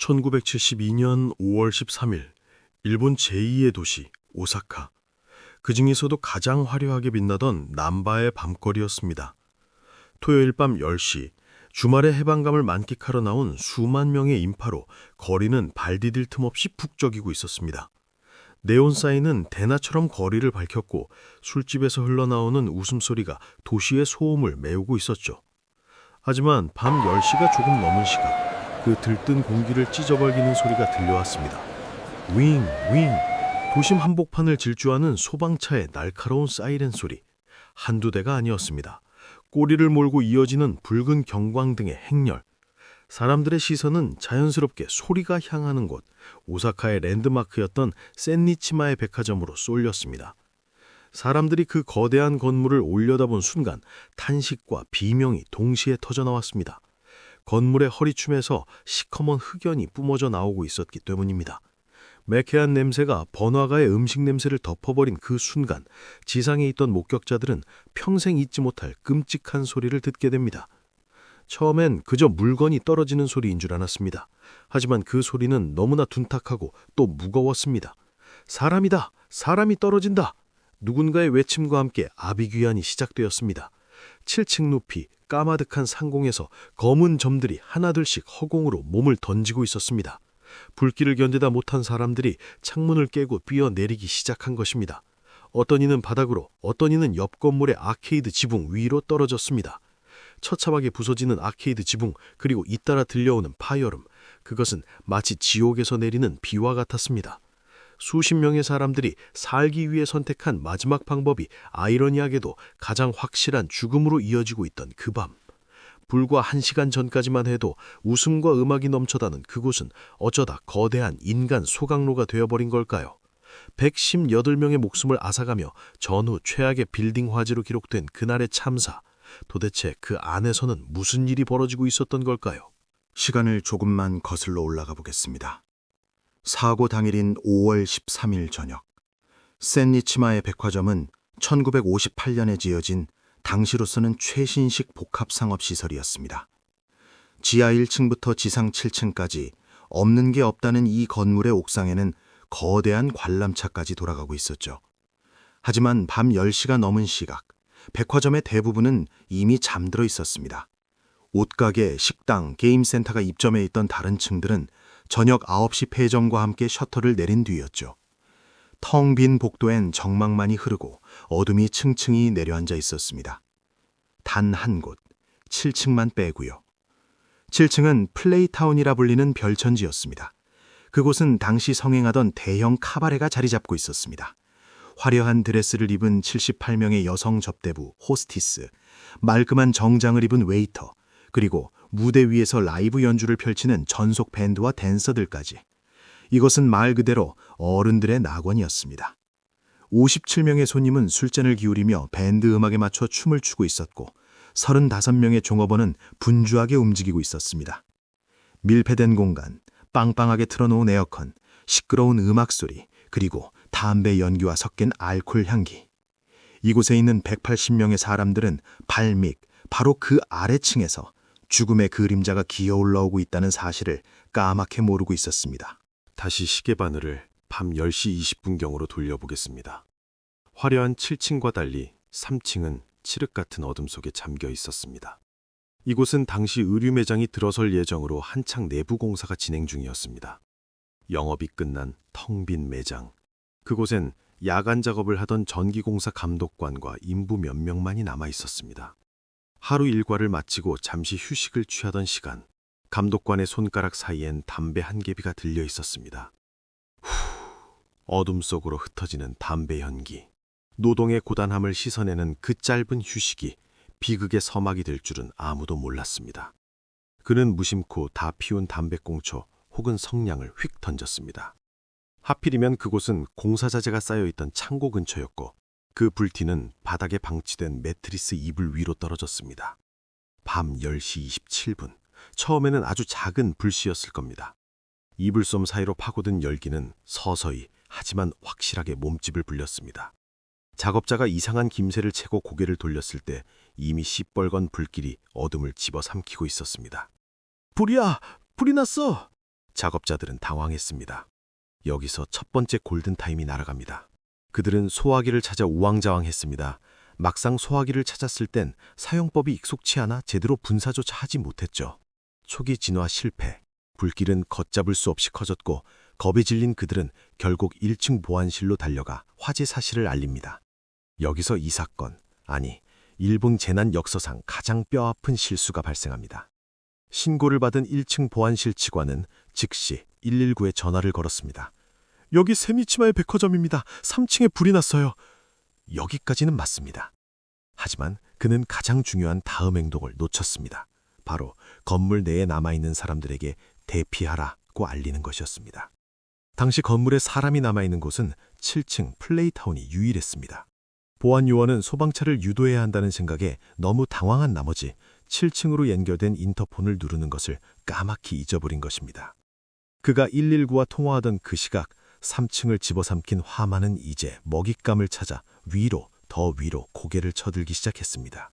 1972년 5월 13일, 일본 제2의 도시 오사카. 그 중에서도 가장 화려하게 빛나던 남바의 밤거리였습니다. 토요일 밤 10시, 주말의 해방감을 만끽하러 나온 수만 명의 인파로 거리는 발 디딜 틈 없이 북적이고 있었습니다. 네온 사인은 대낮처럼 거리를 밝혔고 술집에서 흘러나오는 웃음소리가 도시의 소음을 메우고 있었죠. 하지만 밤 10시가 조금 넘은 시각, 그 들뜬 공기를 찢어벌기는 소리가 들려왔습니다. 윙, 윙, 도심 한복판을 질주하는 소방차의 날카로운 사이렌 소리. 한두 대가 아니었습니다. 꼬리를 몰고 이어지는 붉은 경광등의 행렬. 사람들의 시선은 자연스럽게 소리가 향하는 곳, 오사카의 랜드마크였던 센니치마의 백화점으로 쏠렸습니다. 사람들이 그 거대한 건물을 올려다본 순간 탄식과 비명이 동시에 터져나왔습니다. 건물의 허리춤에서 시커먼 흑연이 뿜어져 나오고 있었기 때문입니다. 매캐한 냄새가 번화가의 음식 냄새를 덮어버린 그 순간 지상에 있던 목격자들은 평생 잊지 못할 끔찍한 소리를 듣게 됩니다. 처음엔 그저 물건이 떨어지는 소리인 줄 알았습니다. 하지만 그 소리는 너무나 둔탁하고 또 무거웠습니다. 사람이다! 사람이 떨어진다! 누군가의 외침과 함께 아비규환이 시작되었습니다. 7층 높이 까마득한 상공에서 검은 점들이 하나둘씩 허공으로 몸을 던지고 있었습니다. 불길을 견디다 못한 사람들이 창문을 깨고 뛰어내리기 시작한 것입니다. 어떤 이는 바닥으로, 어떤 이는 옆 건물의 아케이드 지붕 위로 떨어졌습니다. 처참하게 부서지는 아케이드 지붕, 그리고 잇따라 들려오는 파열음, 그것은 마치 지옥에서 내리는 비와 같았습니다. 수십 명의 사람들이 살기 위해 선택한 마지막 방법이 아이러니하게도 가장 확실한 죽음으로 이어지고 있던 그 밤. 불과 1시간 전까지만 해도 웃음과 음악이 넘쳐나는 그곳은 어쩌다 거대한 인간 소각로가 되어버린 걸까요? 118명의 목숨을 앗아가며 전후 최악의 빌딩 화재로 기록된 그날의 참사. 도대체 그 안에서는 무슨 일이 벌어지고 있었던 걸까요? 시간을 조금만 거슬러 올라가 보겠습니다. 사고 당일인 5월 13일 저녁, 센니치마의 백화점은 1958년에 지어진 당시로서는 최신식 복합상업시설이었습니다. 지하 1층부터 지상 7층까지 없는 게 없다는 이 건물의 옥상에는 거대한 관람차까지 돌아가고 있었죠. 하지만 밤 10시가 넘은 시각, 백화점의 대부분은 이미 잠들어 있었습니다. 옷가게, 식당, 게임센터가 입점해 있던 다른 층들은 저녁 9시 폐점과 함께 셔터를 내린 뒤였죠. 텅 빈 복도엔 정막만이 흐르고 어둠이 층층이 내려앉아 있었습니다. 단 한 곳, 7층만 빼고요. 7층은 플레이타운이라 불리는 별천지였습니다. 그곳은 당시 성행하던 대형 카바레가 자리 잡고 있었습니다. 화려한 드레스를 입은 78명의 여성 접대부, 호스티스, 말끔한 정장을 입은 웨이터, 그리고 무대 위에서 라이브 연주를 펼치는 전속 밴드와 댄서들까지. 이것은 말 그대로 어른들의 낙원이었습니다. 57명의 손님은 술잔을 기울이며 밴드 음악에 맞춰 춤을 추고 있었고 35명의 종업원은 분주하게 움직이고 있었습니다. 밀폐된 공간, 빵빵하게 틀어놓은 에어컨, 시끄러운 음악 소리, 그리고 담배 연기와 섞인 알코올 향기. 이곳에 있는 180명의 사람들은 발밑, 바로 그 아래층에서 죽음의 그림자가 기어 올라오고 있다는 사실을 까맣게 모르고 있었습니다. 다시 시계 바늘을 밤 10시 20분경으로 돌려보겠습니다. 화려한 7층과 달리 3층은 칠흑 같은 어둠 속에 잠겨 있었습니다. 이곳은 당시 의류 매장이 들어설 예정으로 한창 내부 공사가 진행 중이었습니다. 영업이 끝난 텅 빈 매장. 그곳엔 야간 작업을 하던 전기공사 감독관과 인부 몇 명만이 남아 있었습니다. 하루 일과를 마치고 잠시 휴식을 취하던 시간, 감독관의 손가락 사이엔 담배 한 개비가 들려 있었습니다. 어둠 속으로 흩어지는 담배 연기. 노동의 고단함을 씻어내는 그 짧은 휴식이 비극의 서막이 될 줄은 아무도 몰랐습니다. 그는 무심코 다 피운 담배꽁초 혹은 성냥을 휙 던졌습니다. 하필이면 그곳은 공사자재가 쌓여있던 창고 근처였고 그 불티는 바닥에 방치된 매트리스 이불 위로 떨어졌습니다. 밤 10시 27분, 처음에는 아주 작은 불씨였을 겁니다. 이불솜 사이로 파고든 열기는 서서히 하지만 확실하게 몸집을 불렸습니다. 작업자가 이상한 김새를 채고 고개를 돌렸을 때 이미 시뻘건 불길이 어둠을 집어삼키고 있었습니다. 불이야! 불이 났어! 작업자들은 당황했습니다. 여기서 첫 번째 골든타임이 날아갑니다. 그들은 소화기를 찾아 우왕좌왕했습니다. 막상 소화기를 찾았을 땐 사용법이 익숙치 않아 제대로 분사조차 하지 못했죠. 초기 진화 실패, 불길은 걷잡을 수 없이 커졌고 겁에 질린 그들은 결국 1층 보안실로 달려가 화재 사실을 알립니다. 여기서 이 사건, 아니 일본 재난 역사상 가장 뼈아픈 실수가 발생합니다. 신고를 받은 1층 보안실 직원은 즉시 119에 전화를 걸었습니다. 여기 세미치마의 백화점입니다. 3층에 불이 났어요. 여기까지는 맞습니다. 하지만 그는 가장 중요한 다음 행동을 놓쳤습니다. 바로 건물 내에 남아있는 사람들에게 대피하라고 알리는 것이었습니다. 당시 건물에 사람이 남아있는 곳은 7층 플레이타운이 유일했습니다. 보안 요원은 소방차를 유도해야 한다는 생각에 너무 당황한 나머지 7층으로 연결된 인터폰을 누르는 것을 까맣게 잊어버린 것입니다. 그가 119와 통화하던 그 시각 3층을 집어삼킨 화마는 이제 먹잇감을 찾아 위로 더 위로 고개를 쳐들기 시작했습니다.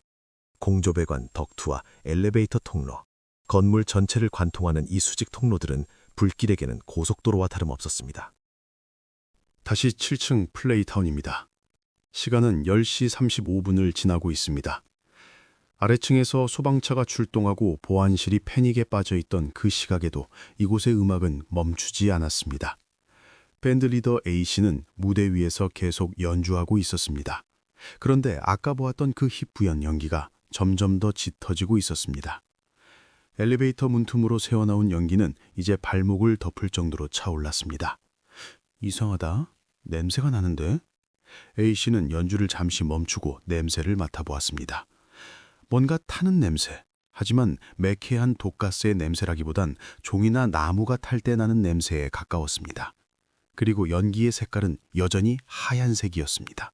공조배관 덕투와 엘리베이터 통로, 건물 전체를 관통하는 이 수직 통로들은 불길에게는 고속도로와 다름없었습니다. 다시 7층 플레이타운입니다. 시간은 10시 35분을 지나고 있습니다. 아래층에서 소방차가 출동하고 보안실이 패닉에 빠져있던 그 시각에도 이곳의 음악은 멈추지 않았습니다. 밴드 리더 A씨는 무대 위에서 계속 연주하고 있었습니다. 그런데 아까 보았던 그 희뿌연 연기가 점점 더 짙어지고 있었습니다. 엘리베이터 문틈으로 새어나온 연기는 이제 발목을 덮을 정도로 차올랐습니다. 이상하다. 냄새가 나는데? A씨는 연주를 잠시 멈추고 냄새를 맡아보았습니다. 뭔가 타는 냄새. 하지만 매캐한 독가스의 냄새라기보단 종이나 나무가 탈 때 나는 냄새에 가까웠습니다. 그리고 연기의 색깔은 여전히 하얀색이었습니다.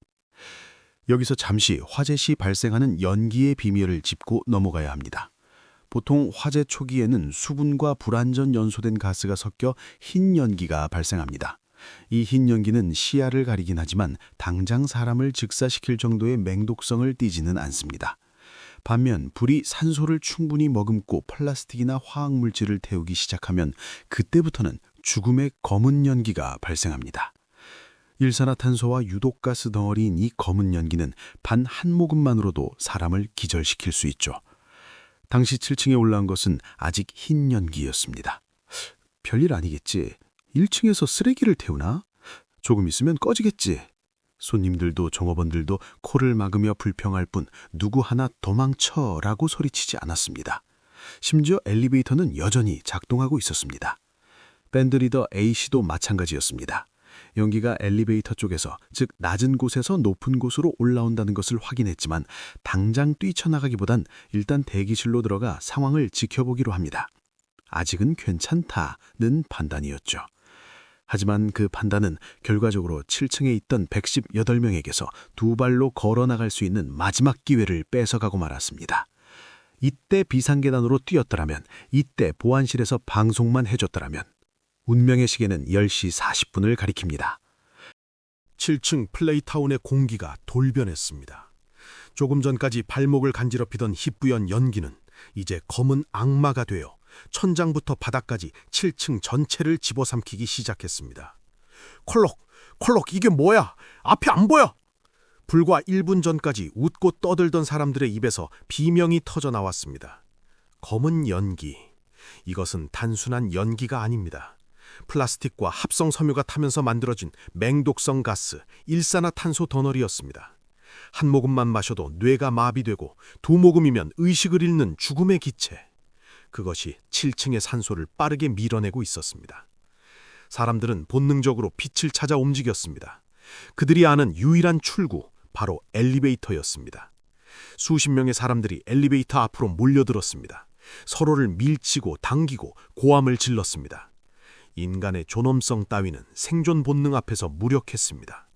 여기서 잠시 화재 시 발생하는 연기의 비밀을 짚고 넘어가야 합니다. 보통 화재 초기에는 수분과 불완전 연소된 가스가 섞여 흰 연기가 발생합니다. 이 흰 연기는 시야를 가리긴 하지만 당장 사람을 즉사시킬 정도의 맹독성을 띠지는 않습니다. 반면 불이 산소를 충분히 머금고 플라스틱이나 화학물질을 태우기 시작하면 그때부터는 죽음의 검은 연기가 발생합니다. 일산화탄소와 유독가스 덩어리인 이 검은 연기는 단 한 모금만으로도 사람을 기절시킬 수 있죠. 당시 7층에 올라온 것은 아직 흰 연기였습니다. 별일 아니겠지. 1층에서 쓰레기를 태우나? 조금 있으면 꺼지겠지. 손님들도 종업원들도 코를 막으며 불평할 뿐 누구 하나 도망쳐라고 소리치지 않았습니다. 심지어 엘리베이터는 여전히 작동하고 있었습니다. 밴드 리더 A씨도 마찬가지였습니다. 연기가 엘리베이터 쪽에서, 즉 낮은 곳에서 높은 곳으로 올라온다는 것을 확인했지만 당장 뛰쳐나가기보단 일단 대기실로 들어가 상황을 지켜보기로 합니다. 아직은 괜찮다는 판단이었죠. 하지만 그 판단은 결과적으로 7층에 있던 118명에게서 두 발로 걸어 나갈 수 있는 마지막 기회를 뺏어가고 말았습니다. 이때 비상계단으로 뛰었더라면, 이때 보안실에서 방송만 해줬더라면. 운명의 시계는 10시 40분을 가리킵니다. 7층 플레이타운의 공기가 돌변했습니다. 조금 전까지 발목을 간지럽히던 희뿌연 연기는 이제 검은 악마가 되어 천장부터 바닥까지 7층 전체를 집어삼키기 시작했습니다. 콜록, 이게 뭐야? 앞이 안 보여! 불과 1분 전까지 웃고 떠들던 사람들의 입에서 비명이 터져 나왔습니다. 검은 연기. 이것은 단순한 연기가 아닙니다. 플라스틱과 합성 섬유가 타면서 만들어진 맹독성 가스, 일산화탄소 덩어리였습니다. 한 모금만 마셔도 뇌가 마비되고 두 모금이면 의식을 잃는 죽음의 기체. 그것이 7층의 산소를 빠르게 밀어내고 있었습니다. 사람들은 본능적으로 빛을 찾아 움직였습니다. 그들이 아는 유일한 출구, 바로 엘리베이터였습니다. 수십 명의 사람들이 엘리베이터 앞으로 몰려들었습니다. 서로를 밀치고 당기고 고함을 질렀습니다. 인간의 존엄성 따위는 생존 본능 앞에서 무력했습니다.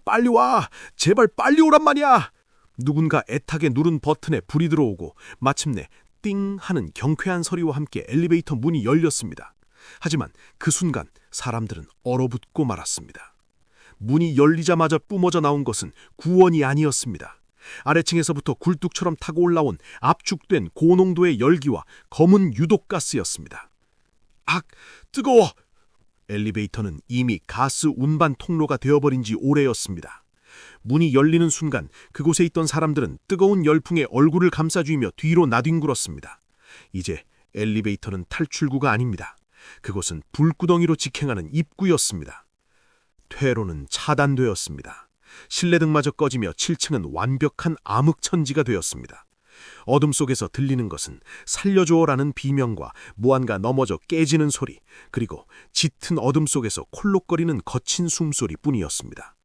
빨리 와! 제발 빨리 오란 말이야! 누군가 애타게 누른 버튼에 불이 들어오고 마침내 띵 하는 경쾌한 소리와 함께 엘리베이터 문이 열렸습니다. 하지만 그 순간 사람들은 얼어붙고 말았습니다. 문이 열리자마자 뿜어져 나온 것은 구원이 아니었습니다. 아래층에서부터 굴뚝처럼 타고 올라온 압축된 고농도의 열기와 검은 유독가스였습니다. 악! 뜨거워! 엘리베이터는 이미 가스 운반 통로가 되어버린 지 오래였습니다. 문이 열리는 순간 그곳에 있던 사람들은 뜨거운 열풍에 얼굴을 감싸쥐며 뒤로 나뒹굴었습니다. 이제 엘리베이터는 탈출구가 아닙니다. 그곳은 불구덩이로 직행하는 입구였습니다. 퇴로는 차단되었습니다. 실내등마저 꺼지며 7층은 완벽한 암흑천지가 되었습니다. 어둠 속에서 들리는 것은 살려줘라는 비명과 무언가 넘어져 깨지는 소리, 그리고 짙은 어둠 속에서 콜록거리는 거친 숨소리 뿐이었습니다.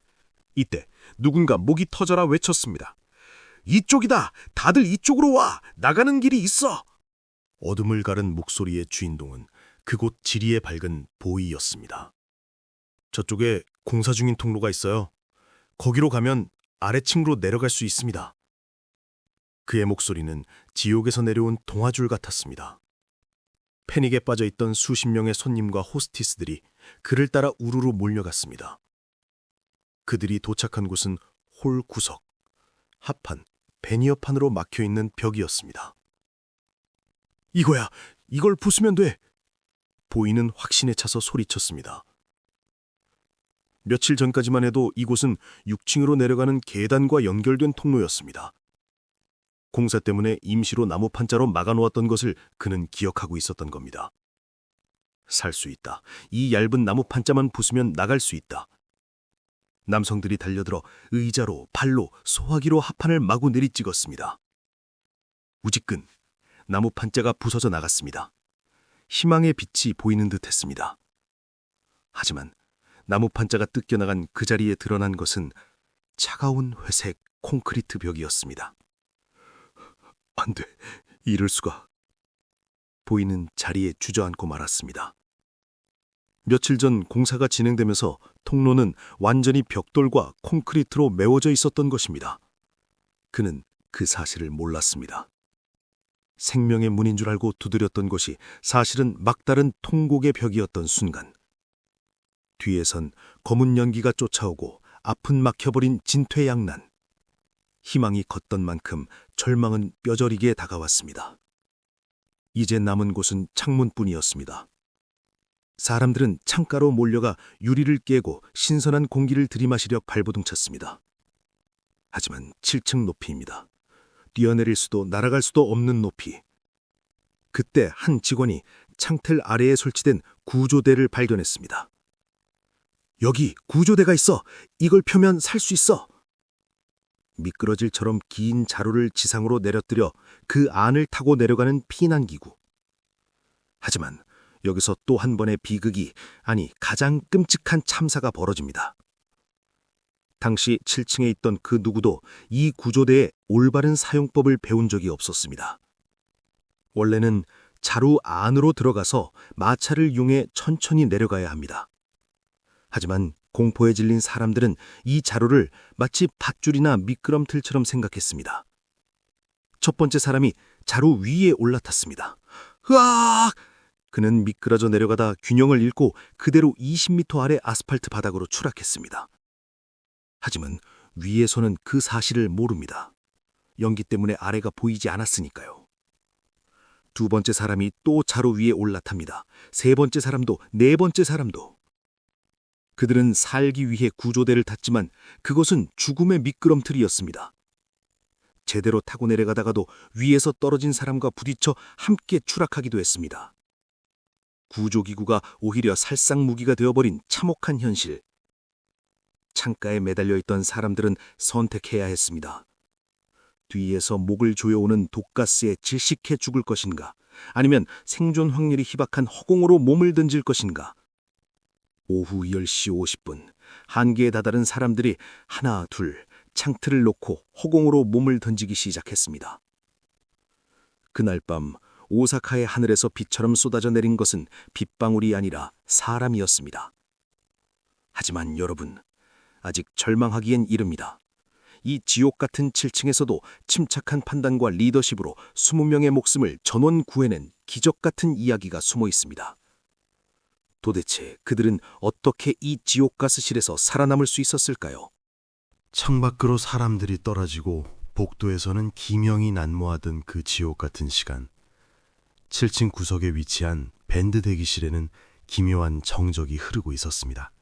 이때 누군가 목이 터져라 외쳤습니다. 이쪽이다! 다들 이쪽으로 와! 나가는 길이 있어! 어둠을 가른 목소리의 주인공은 그곳 지리에 밝은 보이였습니다. 저쪽에 공사 중인 통로가 있어요. 거기로 가면 아래층으로 내려갈 수 있습니다. 그의 목소리는 지옥에서 내려온 동화줄 같았습니다. 패닉에 빠져있던 수십 명의 손님과 호스티스들이 그를 따라 우르르 몰려갔습니다. 그들이 도착한 곳은 홀 구석, 합판, 베니어판으로 막혀있는 벽이었습니다. 이거야! 이걸 부수면 돼! 보이는 확신에 차서 소리쳤습니다. 며칠 전까지만 해도 이곳은 6층으로 내려가는 계단과 연결된 통로였습니다. 공사 때문에 임시로 나무 판자로 막아놓았던 것을 그는 기억하고 있었던 겁니다. 살 수 있다. 이 얇은 나무 판자만 부수면 나갈 수 있다. 남성들이 달려들어 의자로, 발로, 소화기로 합판을 마구 내리찍었습니다. 우지끈 나무 판자가 부서져 나갔습니다. 희망의 빛이 보이는 듯 했습니다. 하지만 나무 판자가 뜯겨나간 그 자리에 드러난 것은 차가운 회색 콘크리트 벽이었습니다. 안 돼, 이럴 수가. 보이는 자리에 주저앉고 말았습니다. 며칠 전 공사가 진행되면서 통로는 완전히 벽돌과 콘크리트로 메워져 있었던 것입니다. 그는 그 사실을 몰랐습니다. 생명의 문인 줄 알고 두드렸던 것이 사실은 막다른 통곡의 벽이었던 순간, 뒤에선 검은 연기가 쫓아오고 앞은 막혀버린 진퇴양난. 희망이 걷던 만큼 절망은 뼈저리게 다가왔습니다. 이제 남은 곳은 창문뿐이었습니다. 사람들은 창가로 몰려가 유리를 깨고 신선한 공기를 들이마시려 발버둥쳤습니다. 하지만 7층 높이입니다. 뛰어내릴 수도 날아갈 수도 없는 높이. 그때 한 직원이 창틀 아래에 설치된 구조대를 발견했습니다. 여기 구조대가 있어. 이걸 펴면 살 수 있어. 미끄러질처럼 긴 자루를 지상으로 내려뜨려 그 안을 타고 내려가는 피난기구. 하지만 여기서 또 한 번의 비극이, 아니 가장 끔찍한 참사가 벌어집니다. 당시 7층에 있던 그 누구도 이 구조대의 올바른 사용법을 배운 적이 없었습니다. 원래는 자루 안으로 들어가서 마차를 이용해 천천히 내려가야 합니다. 하지만 공포에 질린 사람들은 이 자루를 마치 밧줄이나 미끄럼틀처럼 생각했습니다. 첫 번째 사람이 자루 위에 올라탔습니다. 으악! 그는 미끄러져 내려가다 균형을 잃고 그대로 20m 아래 아스팔트 바닥으로 추락했습니다. 하지만 위에서는 그 사실을 모릅니다. 연기 때문에 아래가 보이지 않았으니까요. 두 번째 사람이 또 자루 위에 올라탑니다. 세 번째 사람도, 네 번째 사람도. 그들은 살기 위해 구조대를 탔지만 그것은 죽음의 미끄럼틀이었습니다. 제대로 타고 내려가다가도 위에서 떨어진 사람과 부딪혀 함께 추락하기도 했습니다. 구조기구가 오히려 살상무기가 되어버린 참혹한 현실. 창가에 매달려 있던 사람들은 선택해야 했습니다. 뒤에서 목을 조여오는 독가스에 질식해 죽을 것인가, 아니면 생존 확률이 희박한 허공으로 몸을 던질 것인가. 오후 10시 50분, 한계에 다다른 사람들이 하나, 둘, 창틀을 놓고 허공으로 몸을 던지기 시작했습니다. 그날 밤 오사카의 하늘에서 비처럼 쏟아져 내린 것은 빗방울이 아니라 사람이었습니다. 하지만 여러분, 아직 절망하기엔 이릅니다. 이 지옥 같은 7층에서도 침착한 판단과 리더십으로 20명의 목숨을 전원 구해낸 기적 같은 이야기가 숨어 있습니다. 도대체 그들은 어떻게 이 지옥가스실에서 살아남을 수 있었을까요? 창밖으로 사람들이 떨어지고 복도에서는 기명이 난무하던 그 지옥 같은 시간, 7층 구석에 위치한 밴드 대기실에는 기묘한 정적이 흐르고 있었습니다.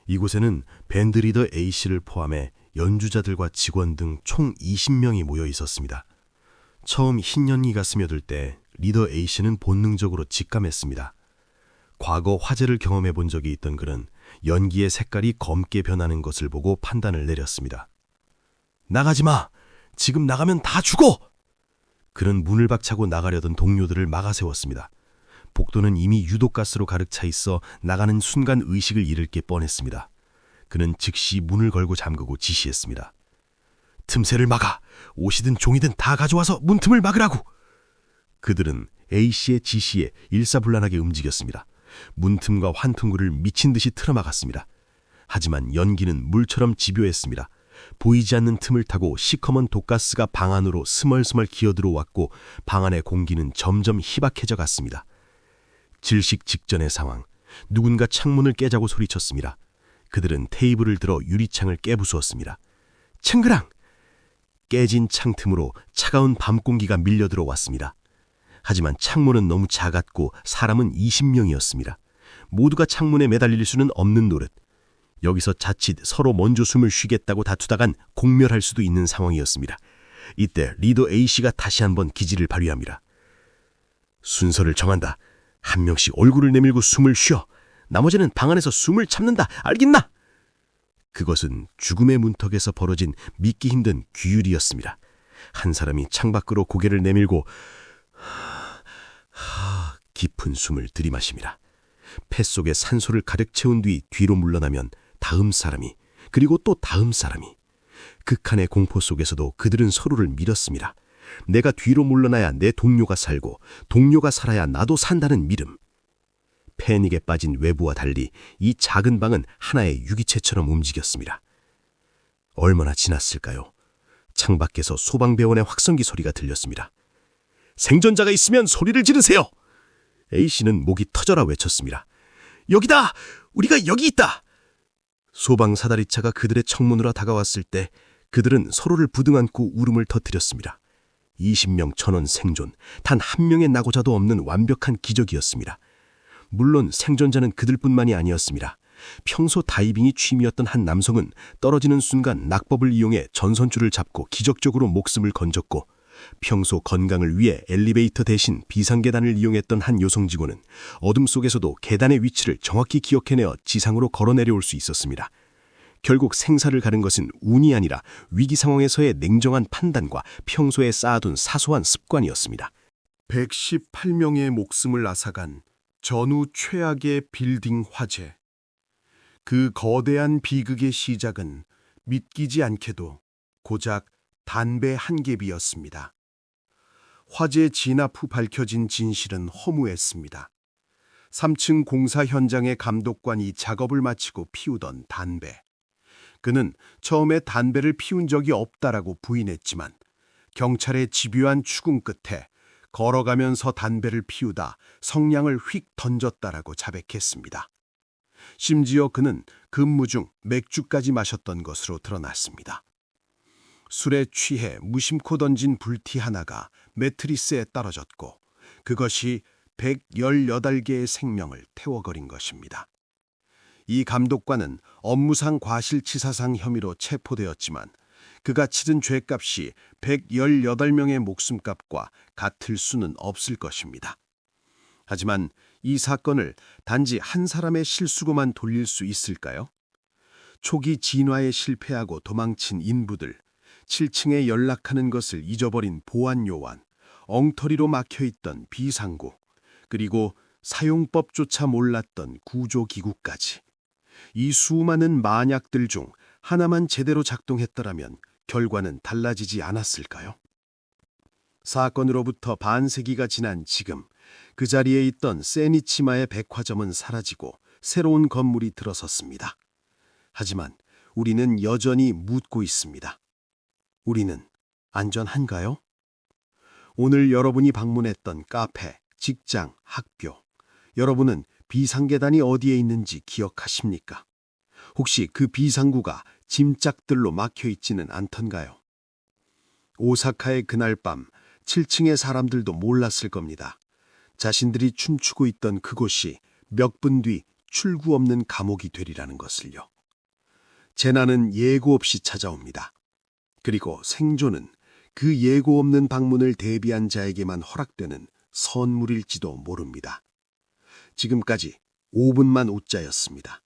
이곳에는 밴드 리더 A씨를 포함해 연주자들과 직원 등 총 20명이 모여 있었습니다. 처음 흰 연기가 스며들 때 리더 A씨는 본능적으로 직감했습니다. 과거 화재를 경험해 본 적이 있던 그는 연기의 색깔이 검게 변하는 것을 보고 판단을 내렸습니다. 나가지 마! 지금 나가면 다 죽어! 그는 문을 박차고 나가려던 동료들을 막아세웠습니다. 복도는 이미 유독가스로 가득 차 있어 나가는 순간 의식을 잃을 게 뻔했습니다. 그는 즉시 문을 걸고 잠그고 지시했습니다. 틈새를 막아! 옷이든 종이든 다 가져와서 문틈을 막으라고! 그들은 A씨의 지시에 일사불란하게 움직였습니다. 문틈과 환풍구를 미친 듯이 틀어막았습니다. 하지만 연기는 물처럼 집요했습니다. 보이지 않는 틈을 타고 시커먼 독가스가 방 안으로 스멀스멀 기어들어왔고 방 안의 공기는 점점 희박해져 갔습니다. 질식 직전의 상황, 누군가 창문을 깨자고 소리쳤습니다. 그들은 테이블을 들어 유리창을 깨부수었습니다. 챙그랑! 깨진 창 틈으로 차가운 밤 공기가 밀려 들어왔습니다. 하지만 창문은 너무 작았고 사람은 20명이었습니다. 모두가 창문에 매달릴 수는 없는 노릇. 여기서 자칫 서로 먼저 숨을 쉬겠다고 다투다간 공멸할 수도 있는 상황이었습니다. 이때 리더 A씨가 다시 한번 기지를 발휘합니다. 순서를 정한다. 한 명씩 얼굴을 내밀고 숨을 쉬어. 나머지는 방 안에서 숨을 참는다. 알겠나? 그것은 죽음의 문턱에서 벌어진 믿기 힘든 규율이었습니다. 한 사람이 창밖으로 고개를 내밀고 깊은 숨을 들이마십니다. 폐 속에 산소를 가득 채운 뒤 뒤로 물러나면 다음 사람이, 그리고 또 다음 사람이. 극한의 공포 속에서도 그들은 서로를 믿었습니다. 내가 뒤로 물러나야 내 동료가 살고 동료가 살아야 나도 산다는 믿음. 패닉에 빠진 외부와 달리 이 작은 방은 하나의 유기체처럼 움직였습니다. 얼마나 지났을까요? 창밖에서 소방대원의 확성기 소리가 들렸습니다. 생존자가 있으면 소리를 지르세요! A씨는 목이 터져라 외쳤습니다. 여기다! 우리가 여기 있다! 소방 사다리차가 그들의 청문으로 다가왔을 때 그들은 서로를 부둥안고 울음을 터뜨렸습니다. 20명 전원 생존, 단 한 명의 낙오자도 없는 완벽한 기적이었습니다. 물론 생존자는 그들뿐만이 아니었습니다. 평소 다이빙이 취미였던 한 남성은 떨어지는 순간 낙법을 이용해 전선줄을 잡고 기적적으로 목숨을 건졌고, 평소 건강을 위해 엘리베이터 대신 비상계단을 이용했던 한 여성 직원은 어둠 속에서도 계단의 위치를 정확히 기억해내어 지상으로 걸어내려올 수 있었습니다. 결국 생사를 가른 것은 운이 아니라 위기 상황에서의 냉정한 판단과 평소에 쌓아둔 사소한 습관이었습니다. 118명의 목숨을 앗아간 전후 최악의 빌딩 화재. 그 거대한 비극의 시작은 믿기지 않게도 고작 담배 한 갭이었습니다. 화재 진압 후 밝혀진 진실은 허무했습니다. 3층 공사 현장의 감독관이 작업을 마치고 피우던 담배. 그는 처음에 담배를 피운 적이 없다라고 부인했지만 경찰의 집요한 추궁 끝에 걸어가면서 담배를 피우다 성냥을 휙 던졌다라고 자백했습니다. 심지어 그는 근무 중 맥주까지 마셨던 것으로 드러났습니다. 술에 취해 무심코 던진 불티 하나가 매트리스에 떨어졌고 그것이 118개의 생명을 태워버린 것입니다. 이 감독관은 업무상 과실치사상 혐의로 체포되었지만 그가 치른 죄값이 118명의 목숨값과 같을 수는 없을 것입니다. 하지만 이 사건을 단지 한 사람의 실수로만 돌릴 수 있을까요? 초기 진화에 실패하고 도망친 인부들, 7층에 연락하는 것을 잊어버린 보안 요원, 엉터리로 막혀있던 비상구, 그리고 사용법조차 몰랐던 구조기구까지. 이 수많은 만약들 중 하나만 제대로 작동했더라면 결과는 달라지지 않았을까요? 사건으로부터 반세기가 지난 지금 그 자리에 있던 세니치마의 백화점은 사라지고 새로운 건물이 들어섰습니다. 하지만 우리는 여전히 묻고 있습니다. 우리는 안전한가요? 오늘 여러분이 방문했던 카페, 직장, 학교, 여러분은 비상계단이 어디에 있는지 기억하십니까? 혹시 그 비상구가 짐짝들로 막혀있지는 않던가요? 오사카의 그날 밤 7층의 사람들도 몰랐을 겁니다. 자신들이 춤추고 있던 그곳이 몇 분 뒤 출구 없는 감옥이 되리라는 것을요. 재난은 예고 없이 찾아옵니다. 그리고 생존은 그 예고 없는 방문을 대비한 자에게만 허락되는 선물일지도 모릅니다. 지금까지 5분만 웃자였습니다.